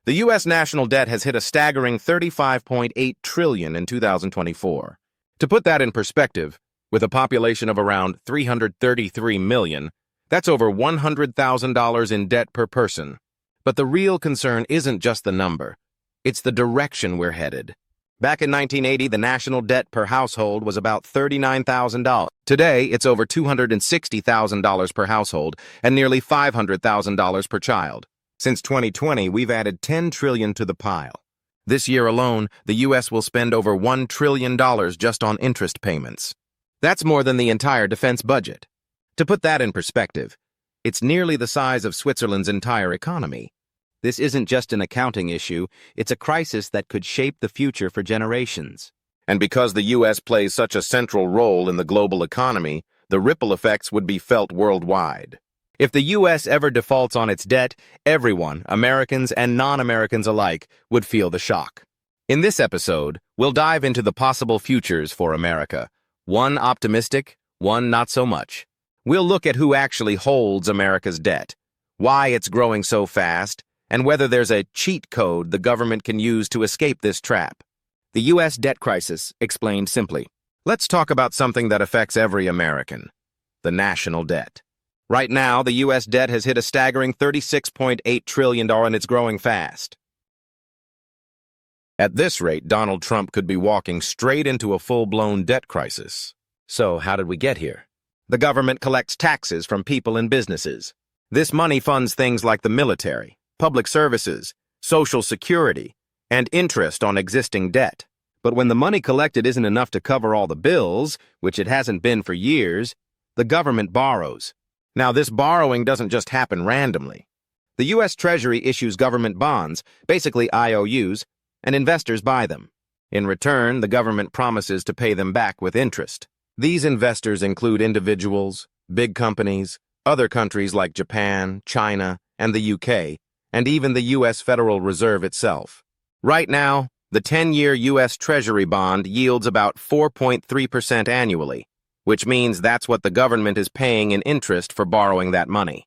The U.S. national debt has hit a staggering $35.8 trillion in 2024. To put that in perspective, with a population of around 333 million, that's over $100,000 in debt per person. But the real concern isn't just the number. It's the direction we're headed. Back in 1980, the national debt per household was about $39,000. Today, it's over $260,000 per household and nearly $500,000 per child. Since 2020, we've added $10 trillion to the pile. This year alone, the U.S. will spend over $1 trillion just on interest payments. That's more than the entire defense budget. To put that in perspective, it's nearly the size of Switzerland's entire economy. This isn't just an accounting issue, it's a crisis that could shape the future for generations. And because the U.S. plays such a central role in the global economy, the ripple effects would be felt worldwide. If the U.S. ever defaults on its debt, everyone, Americans and non-Americans alike, would feel the shock. In this episode, we'll dive into the possible futures for America. One optimistic, one not so much. We'll look at who actually holds America's debt, why it's growing so fast, and whether there's a cheat code the government can use to escape this trap. The U.S. debt crisis, explained simply. Let's talk about something that affects every American: the national debt. Right now, the U.S. debt has hit a staggering $36.8 trillion and it's growing fast. At this rate, Donald Trump could be walking straight into a full-blown debt crisis. So, how did we get here? The government collects taxes from people and businesses. This money funds things like the military, public services, Social Security, and interest on existing debt. But when the money collected isn't enough to cover all the bills, which it hasn't been for years, the government borrows. Now, this borrowing doesn't just happen randomly. The U.S. Treasury issues government bonds, basically IOUs, and investors buy them. In return, the government promises to pay them back with interest. These investors include individuals, big companies, other countries like Japan, China, and the UK, and even the U.S. Federal Reserve itself. Right now, the 10-year U.S. Treasury bond yields about 4.3% annually, which means that's what the government is paying in interest for borrowing that money.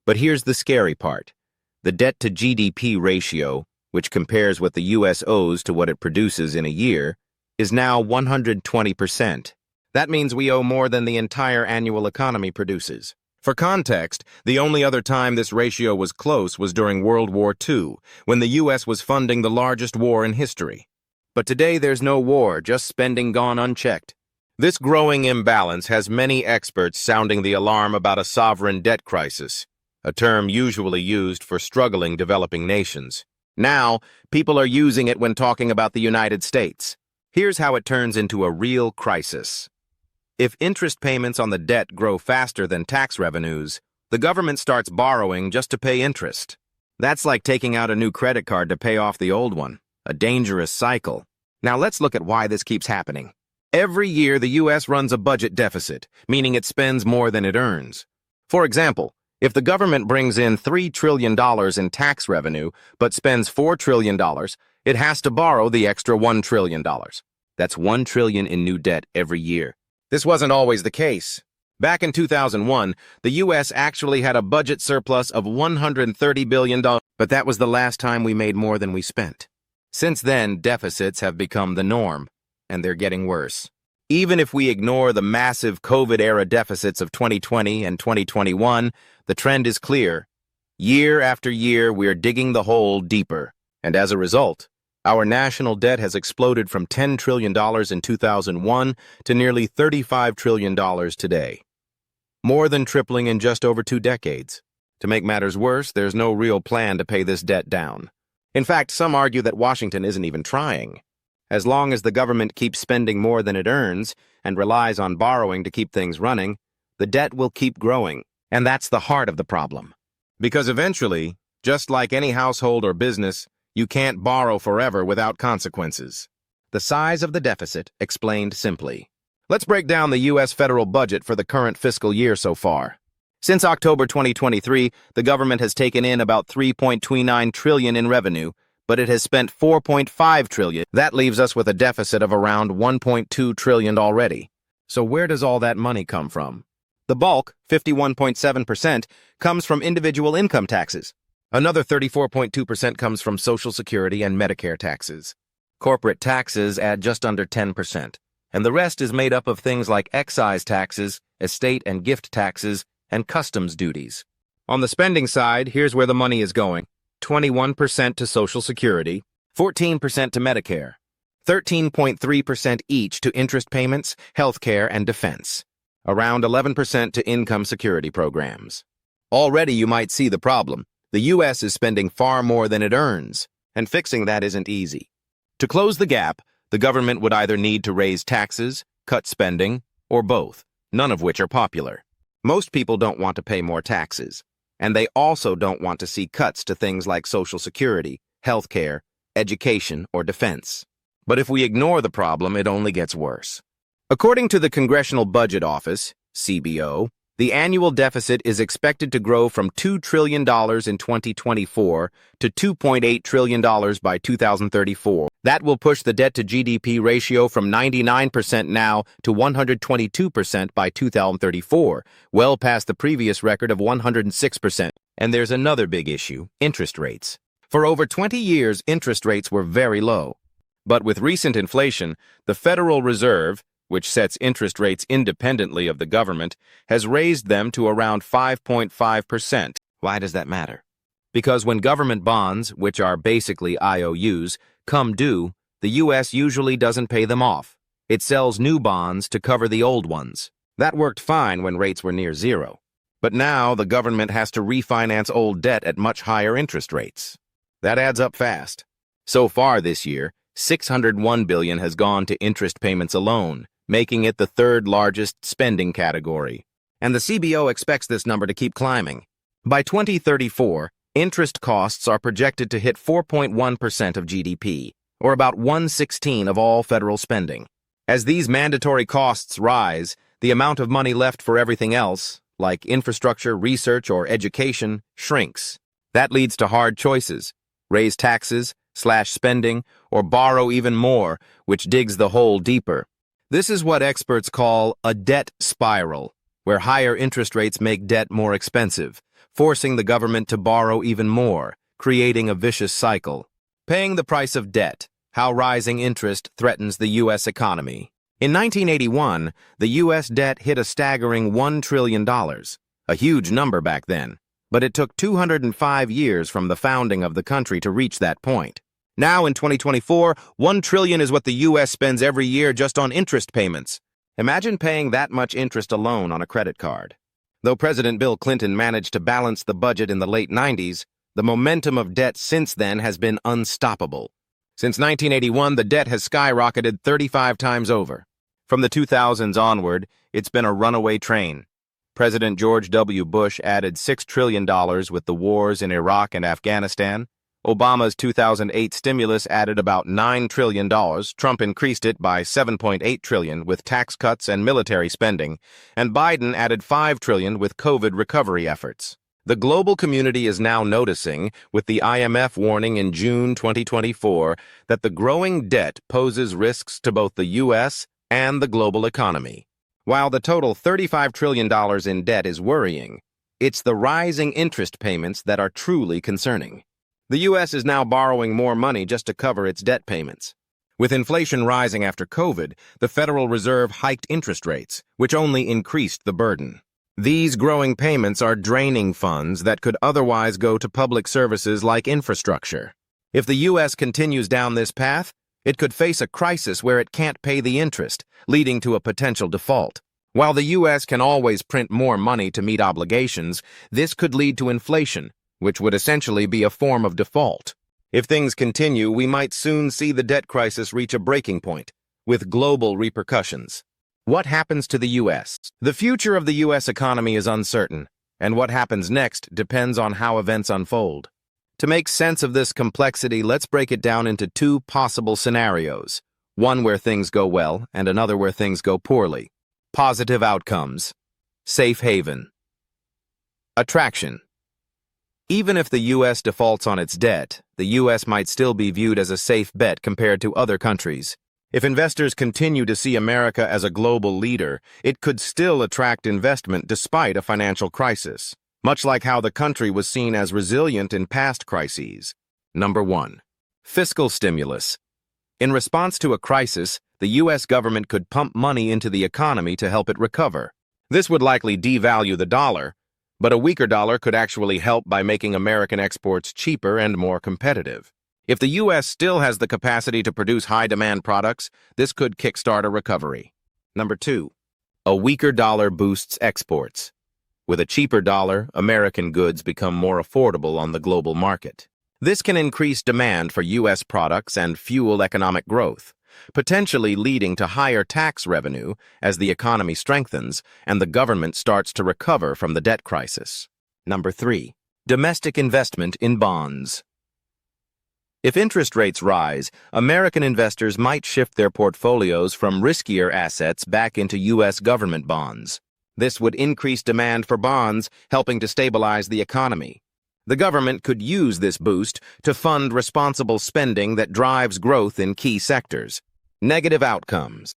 But here's the scary part. The debt-to-GDP ratio, which compares what the U.S. owes to what it produces in a year, is now 120%. That means we owe more than the entire annual economy produces. For context, the only other time this ratio was close was during World War II, when the U.S. was funding the largest war in history. But today there's no war, just spending gone unchecked. This growing imbalance has many experts sounding the alarm about a sovereign debt crisis, a term usually used for struggling developing nations. Now, people are using it when talking about the United States. Here's how it turns into a real crisis. If interest payments on the debt grow faster than tax revenues, the government starts borrowing just to pay interest. That's like taking out a new credit card to pay off the old one, a dangerous cycle. Now let's look at why this keeps happening. Every year, the U.S. runs a budget deficit, meaning it spends more than it earns. For example, if the government brings in $3 trillion in tax revenue but spends $4 trillion, it has to borrow the extra $1 trillion. That's $1 trillion in new debt every year. This wasn't always the case. Back in 2001, the U.S. actually had a budget surplus of $130 billion, but that was the last time we made more than we spent. Since then, deficits have become the norm, and they're getting worse. Even if we ignore the massive COVID-era deficits of 2020 and 2021, the trend is clear. Year after year, we're digging the hole deeper, and as a result, our national debt has exploded from $10 trillion in 2001 to nearly $35 trillion today. More than tripling in just over 2 decades. To make matters worse, there's no real plan to pay this debt down. In fact, some argue that Washington isn't even trying. As long as the government keeps spending more than it earns and relies on borrowing to keep things running, the debt will keep growing, and that's the heart of the problem. Because eventually, just like any household or business, you can't borrow forever without consequences. The size of the deficit, explained simply. Let's break down the U.S. federal budget for the current fiscal year so far. Since October 2023, the government has taken in about $3.29 trillion in revenue, but it has spent $4.5 trillion. That leaves us with a deficit of around $1.2 trillion already. So where does all that money come from? The bulk, 51.7%, comes from individual income taxes. Another 34.2% comes from Social Security and Medicare taxes. Corporate taxes add just under 10%, and the rest is made up of things like excise taxes, estate and gift taxes, and customs duties. On the spending side, here's where the money is going. 21% to Social Security, 14% to Medicare, 13.3% each to interest payments, healthcare, and defense. Around 11% to income security programs. Already you might see the problem. The U.S. is spending far more than it earns, and fixing that isn't easy. To close the gap, the government would either need to raise taxes, cut spending, or both, none of which are popular. Most people don't want to pay more taxes, and they also don't want to see cuts to things like Social Security, healthcare, education, or defense. But if we ignore the problem, it only gets worse. According to the Congressional Budget Office, CBO, the annual deficit is expected to grow from $2 trillion in 2024 to $2.8 trillion by 2034. That will push the debt-to-GDP ratio from 99% now to 122% by 2034, well past the previous record of 106%. And there's another big issue, interest rates. For over 20 years, interest rates were very low. But with recent inflation, the Federal Reserve, which sets interest rates independently of the government, has raised them to around 5.5%. Why does that matter? Because when government bonds, which are basically IOUs, come due, the U.S. usually doesn't pay them off. It sells new bonds to cover the old ones. That worked fine when rates were near zero. But now the government has to refinance old debt at much higher interest rates. That adds up fast. So far this year, $601 billion has gone to interest payments alone, making it the third largest spending category. And the CBO expects this number to keep climbing. By 2034, interest costs are projected to hit 4.1% of GDP, or about 1/16 of all federal spending. As these mandatory costs rise, the amount of money left for everything else, like infrastructure, research, or education, shrinks. That leads to hard choices: raise taxes, slash spending, or borrow even more, which digs the hole deeper. This is what experts call a debt spiral, where higher interest rates make debt more expensive, forcing the government to borrow even more, creating a vicious cycle. Paying the price of debt, how rising interest threatens the U.S. economy. In 1981, the U.S. debt hit a staggering $1 trillion, a huge number back then, but it took 205 years from the founding of the country to reach that point. Now, in 2024, $1 trillion is what the U.S. spends every year just on interest payments. Imagine paying that much interest alone on a credit card. Though President Bill Clinton managed to balance the budget in the late 90s, the momentum of debt since then has been unstoppable. Since 1981, the debt has skyrocketed 35 times over. From the 2000s onward, it's been a runaway train. President George W. Bush added $6 trillion with the wars in Iraq and Afghanistan. Obama's 2008 stimulus added about $9 trillion. Trump increased it by $7.8 trillion with tax cuts and military spending. And Biden added $5 trillion with COVID recovery efforts. The global community is now noticing, with the IMF warning in June 2024, that the growing debt poses risks to both the U.S. and the global economy. While the total $35 trillion in debt is worrying, it's the rising interest payments that are truly concerning. The U.S. is now borrowing more money just to cover its debt payments. With inflation rising after COVID, the Federal Reserve hiked interest rates, which only increased the burden. These growing payments are draining funds that could otherwise go to public services like infrastructure. If the U.S. continues down this path, it could face a crisis where it can't pay the interest, leading to a potential default. While the U.S. can always print more money to meet obligations, this could lead to inflation, which would essentially be a form of default. If things continue, we might soon see the debt crisis reach a breaking point, with global repercussions. What happens to the U.S.? The future of the U.S. economy is uncertain, and what happens next depends on how events unfold. To make sense of this complexity, let's break it down into two possible scenarios, one where things go well and another where things go poorly. Positive outcomes. Safe haven. Attraction. Even if the U.S. defaults on its debt, the U.S. might still be viewed as a safe bet compared to other countries. If investors continue to see America as a global leader, it could still attract investment despite a financial crisis. much like how the country was seen as resilient in past crises. Number 1. Fiscal stimulus. In response to a crisis, the U.S. government could pump money into the economy to help it recover. This would likely devalue the dollar, but a weaker dollar could actually help by making American exports cheaper and more competitive. If the U.S. still has the capacity to produce high-demand products, this could kickstart a recovery. Number 2. A weaker dollar boosts exports. With a cheaper dollar, American goods become more affordable on the global market. This can increase demand for U.S. products and fuel economic growth, potentially leading to higher tax revenue as the economy strengthens and the government starts to recover from the debt crisis. Number 3. Domestic investment in bonds. If interest rates rise, American investors might shift their portfolios from riskier assets back into U.S. government bonds. This would increase demand for bonds, helping to stabilize the economy. The government could use this boost to fund responsible spending that drives growth in key sectors. Negative outcomes.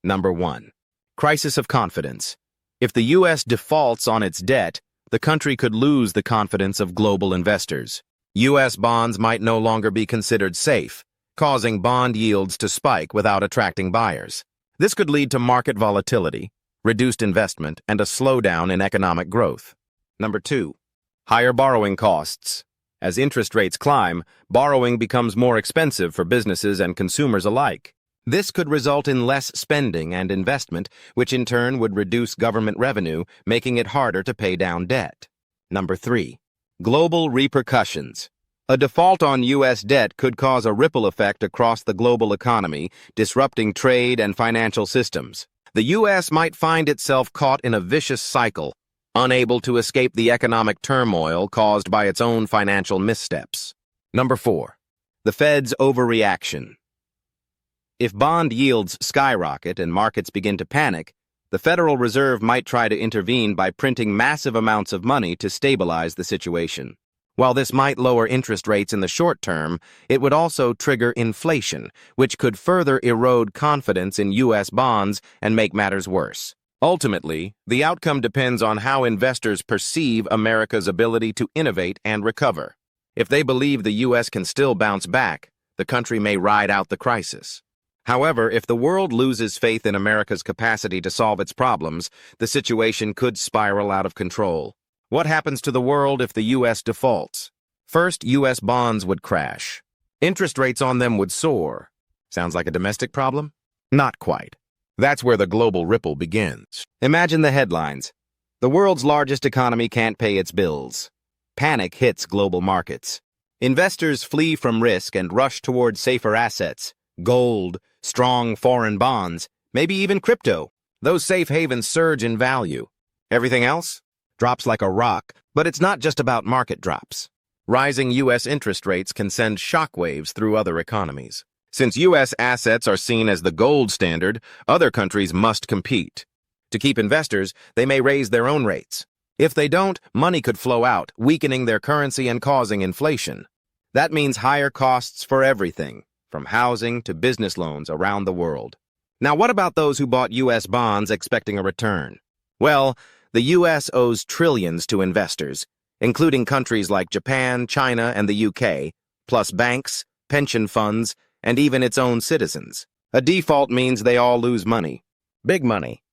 Number 1. Crisis of confidence. If the U.S. defaults on its debt, the country could lose the confidence of global investors. U.S. bonds might no longer be considered safe, causing bond yields to spike without attracting buyers. This could lead to market volatility, reduced investment, and a slowdown in economic growth. Number 2. Higher borrowing costs. As interest rates climb, borrowing becomes more expensive for businesses and consumers alike. This could result in less spending and investment, which in turn would reduce government revenue, making it harder to pay down debt. Number 3. Global repercussions. A default on U.S. debt could cause a ripple effect across the global economy, disrupting trade and financial systems. The U.S. might find itself caught in a vicious cycle, unable to escape the economic turmoil caused by its own financial missteps. Number 4. The Fed's overreaction. If bond yields skyrocket and markets begin to panic, the Federal Reserve might try to intervene by printing massive amounts of money to stabilize the situation. While this might lower interest rates in the short term, it would also trigger inflation, which could further erode confidence in U.S. bonds and make matters worse. Ultimately, the outcome depends on how investors perceive America's ability to innovate and recover. If they believe the U.S. can still bounce back, the country may ride out the crisis. However, if the world loses faith in America's capacity to solve its problems, the situation could spiral out of control. What happens to the world if the U.S. defaults? First, U.S. bonds would crash. Interest rates on them would soar. Sounds like a domestic problem? Not quite. That's where the global ripple begins. Imagine the headlines. The world's largest economy can't pay its bills. Panic hits global markets. Investors flee from risk and rush toward safer assets. Gold, strong foreign bonds, maybe even crypto. Those safe havens surge in value. Everything else drops like a rock, but it's not just about market drops. Rising U.S. interest rates can send shockwaves through other economies. Since U.S. assets are seen as the gold standard, other countries must compete. To keep investors, they may raise their own rates. If they don't, money could flow out, weakening their currency and causing inflation. That means higher costs for everything, from housing to business loans around the world. Now, what about those who bought U.S. bonds expecting a return? Well, the U.S. owes trillions to investors, including countries like Japan, China, and the U.K., plus banks, pension funds, and even its own citizens. A default means they all lose money. Big money.